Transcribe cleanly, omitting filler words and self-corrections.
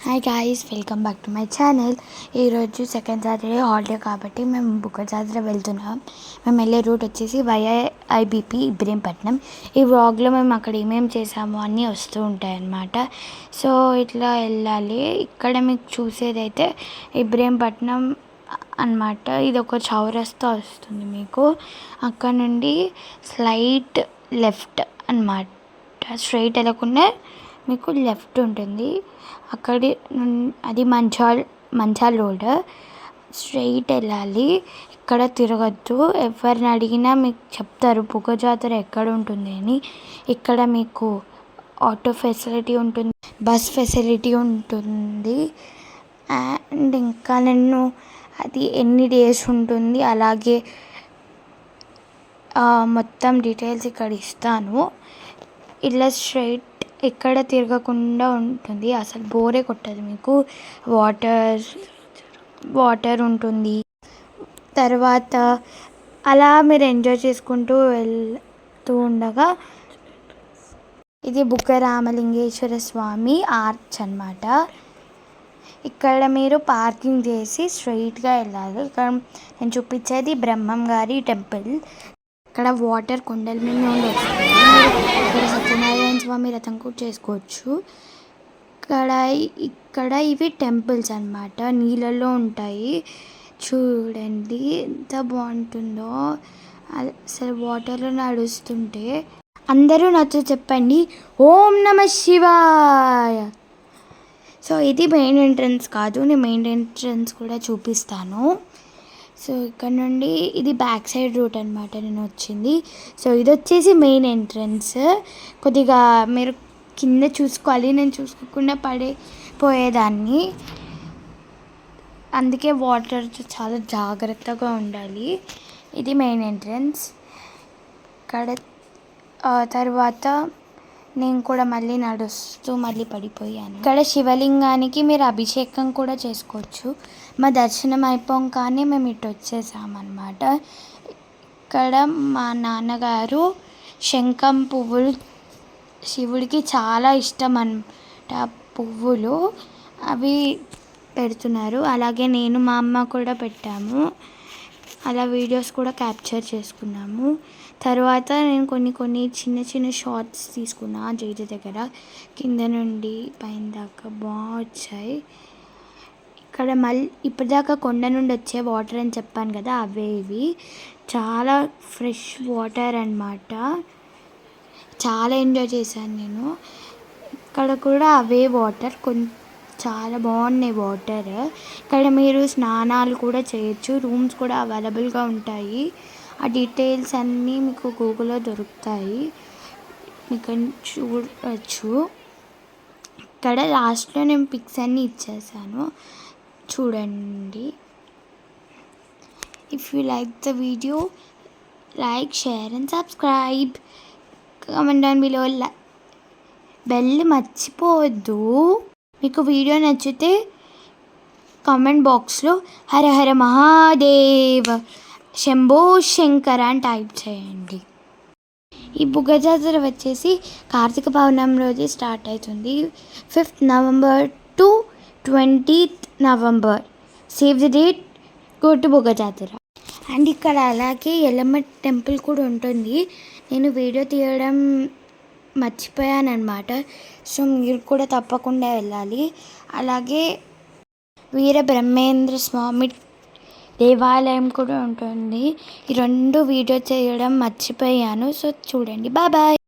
Hi guys, welcome back to my channel. ఈరోజు second Saturday holiday కాబట్టి మేము బుగ్గ జాతర వెళ్తున్నాం. మేము వెళ్ళే రూట్ వచ్చేసి వైఐబిపి ఇబ్రహీంపట్నం. ఈ వ్లాగ్లో మేము అక్కడ ఏమేమి చేసాము అన్నీ వస్తూ ఉంటాయి అన్నమాట. సో ఇట్లా వెళ్ళాలి. ఇక్కడ మీకు చూసేదైతే ఇబ్రహీంపట్నం అన్నమాట. ఇది ఒక చౌరస్తా వస్తుంది మీకు. అక్కడ నుండి స్లైట్ లెఫ్ట్ అన్నమాట. స్ట్రైట్ వెళ్ళకుండా మీకు లెఫ్ట్ ఉంటుంది. అక్కడి అది మంచాల్ రోడ్. స్ట్రైట్ వెళ్ళాలి, ఇక్కడ తిరగద్దు. ఎవరిని అడిగినా మీకు చెప్తారు బుగ్గ జాతర ఎక్కడ ఉంటుంది అని. ఇక్కడ మీకు ఆటో ఫెసిలిటీ ఉంటుంది, బస్ ఫెసిలిటీ ఉంటుంది. అండ్ ఇంకా నేను అది ఎన్ని డేస్ ఉంటుంది అలాగే మొత్తం డీటెయిల్స్ ఇక్కడ ఇస్తాను. ఇలా స్ట్రైట్ ఎక్కడ తిరగకుండా ఉంటుంది, అసలు బోరే కొట్టదు మీకు. వాటర్ ఉంటుంది. తర్వాత అలా మీరు ఎంజాయ్ చేసుకుంటూ వెళ్తూ ఉండగా ఇది బుగ్గ రామలింగేశ్వర స్వామి ఆర్చ్ అన్నమాట. ఇక్కడ మీరు పార్కింగ్ చేసి స్ట్రైట్గా వెళ్ళాలి. ఇక్కడ నేను చూపించేది బ్రహ్మం గారి టెంపుల్. ఇక్కడ వాటర్ కొండల మీద నుండి వస్తుంది. ఇక్కడ సత్యనారాయణ స్వామి రథం కూడా చేసుకోవచ్చు. ఇక్కడ ఇవి టెంపుల్స్ అన్నమాట, నీళ్ళలో ఉంటాయి. చూడండి ఎంత బాగుంటుందో అసలు వాటర్లో నడుస్తుంటే. అందరూ నాతో చెప్పండి ఓం నమః శివాయ. సో ఇది మెయిన్ ఎంట్రన్స్ కాదు, నేను మెయిన్ ఎంట్రన్స్ కూడా చూపిస్తాను. సో ఇక్కడ నుండి ఇది బ్యాక్ సైడ్ రూట్ అనమాట నేను వచ్చింది. సో ఇది వచ్చేసి మెయిన్ ఎంట్రన్స్. కొద్దిగా మీరు కింద చూసుకోవాలి, నేను చూసుకోకుండా పడిపోయేదాన్ని. అందుకే వాటర్ చాలా జాగ్రత్తగా ఉండాలి. ఇది మెయిన్ ఎంట్రన్స్. ఇక్కడ తర్వాత నేను కూడా మళ్ళీ నడుస్తూ మళ్ళీ పడిపోయాను. ఇక్కడ శివలింగానికి మీరు అభిషేకం కూడా చేసుకోవచ్చు. మా దర్శనం అయిపోగానే మేము ఇటు వచ్చేసామన్నమాట. ఇక్కడ మా నాన్నగారు శంఖం పువ్వులు, శివుడికి చాలా ఇష్టం అన్నమాట పువ్వులు, అవి పెడుతున్నారు. అలాగే నేను మా అమ్మ కూడా పెట్టాము. అలా వీడియోస్ కూడా క్యాప్చర్ చేసుకున్నాము. తర్వాత నేను కొన్ని చిన్న చిన్న షార్ట్స్ తీసుకున్నా జైజ దగ్గర. కింద నుండి పైన దాకా బాగా వచ్చాయి. ఇక్కడ మళ్ళీ ఇప్పటిదాకా కొండ నుండి వచ్చే వాటర్ అని చెప్పాను కదా, అవే ఇవి. చాలా ఫ్రెష్ వాటర్ అన్నమాట. చాలా ఎంజాయ్ చేశాను నేను. ఇక్కడ కూడా అవే వాటర్, చాలా బాగున్నాయి వాటర్. ఇక్కడ మీరు స్నానాలు కూడా చేయొచ్చు, రూమ్స్ కూడా అవైలబుల్గా ఉంటాయి. ఆ డీటెయిల్స్ అన్నీ మీకు గూగుల్లో దొరుకుతాయి, మీకు చూడవచ్చు. ఇక్కడ లాస్ట్లో నేను పిక్స్ అన్నీ ఇచ్చేసాను, చూడండి. If you like the video, like, share and subscribe. Comment down below. Bell మర్చిపోవద్దు. మీకు వీడియో నచ్చితే కామెంట్ బాక్స్లో హర హర మహాదేవ్, శంభో శంకర అని టైప్ చేయండి. ఈ బుగ్గ జాతర వచ్చేసి కార్తీక పౌర్ణమి రోజు స్టార్ట్ అవుతుంది. 5th November to 20th November. Save the date, go to బుగ్గ జాతర. అండ్ ఇక్కడ అలాగే ఎల్లమ్మ టెంపుల్ కూడా ఉంటుంది. నేను వీడియో తీయడం మర్చిపోయాను అనమాట. సో మీరు కూడా తప్పకుండా వెళ్ళాలి. అలాగే వీర బ్రహ్మేంద్ర స్వామి దేవాలయం కూడా ఉంటుంది. ఈ 2 వీడియో చేయడం మర్చిపోయాను. సో చూడండి. Bye bye.